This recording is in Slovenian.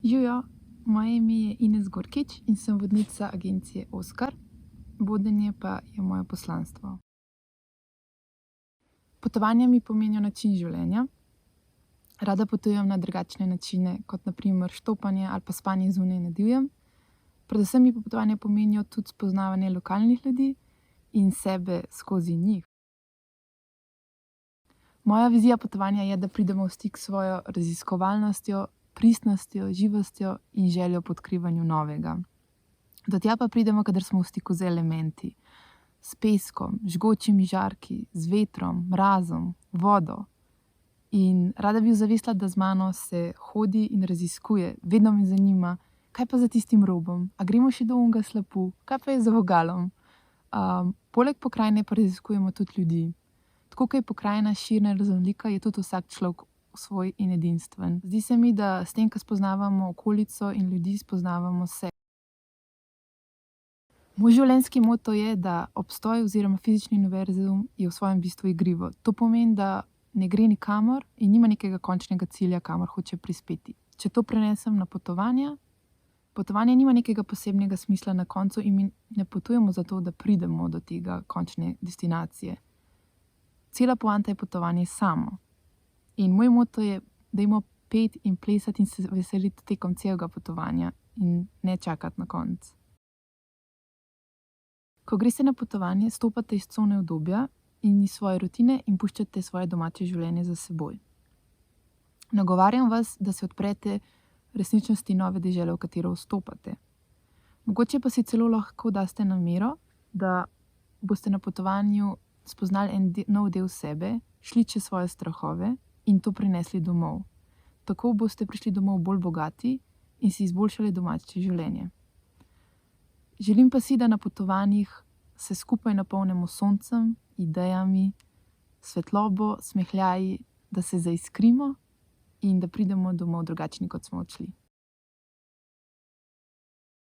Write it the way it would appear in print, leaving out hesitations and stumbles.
Živijo, moje ime je Ines Gorkič in sem vodnica agencije Oskar, vodenje pa je moje poslanstvo. Potovanja mi pomenijo način življenja. Rada potujem na drugačne načine, kot na primer štopanje ali pa spanje zunaj na divjem. Predvsem mi pa potovanja pomenijo tudi spoznavanje lokalnih ljudi in sebe skozi njih. Moja vizija potovanja je, da pridemo v stik s svojo raziskovalnostjo, pristnostjo, živostjo in željo po odkrivanju novega. Do tja pa pridemo, kadar smo v stiku z elementi. S peskom, žgočimi žarki, z vetrom, mrazom, vodo. In rada bi ozavestila, da z mano se hodi in raziskuje. Vedno me zanima, kaj pa za tistim robom? A gremo še do onega slapu? Kaj pa je za vogalom? Poleg pokrajine pa raziskujemo tudi ljudi. Tako kot je pokrajina širna in raznolika, je tudi vsak človek svoj in edinstven. Zdi se mi, da s tem, ko spoznavamo okolico in ljudi, spoznavamo se. Moj življenjski moto je, da obstoj oziroma fizični univerzum je v svojem bistvu igrivo. To pomeni, da ne gre nikamor in nima nekega končnega cilja, kamor hoče prispeti. Če to prenesem na potovanja, potovanje nima nekega posebnega smisla na koncu in mi ne potujemo zato, da pridemo do tega končne destinacije. Cela poanta je potovanje samo. In moj moto je, dajmo peti in plesati in se veseliti tekom celega potovanja in ne čakati na konec. Ko greste na potovanje, stopate iz cone udobja in iz svoje rutine in puščate svoje domače življenje za seboj. Nagovarjam vas, da se odprete resničnosti nove dežele, v katero vstopate. Mogoče pa si celo lahko daste namero, da boste na potovanju spoznali nov del sebe, šli čez svoje strahove in to prinesli domov. Tako boste prišli domov bolj bogati in si izboljšali domače življenje. Želim pa si, da na potovanjih se skupaj napolnimo soncem, idejami, svetlobo, smehljaji, da se zaiskrimo in da pridemo domov drugačni, kot smo odšli.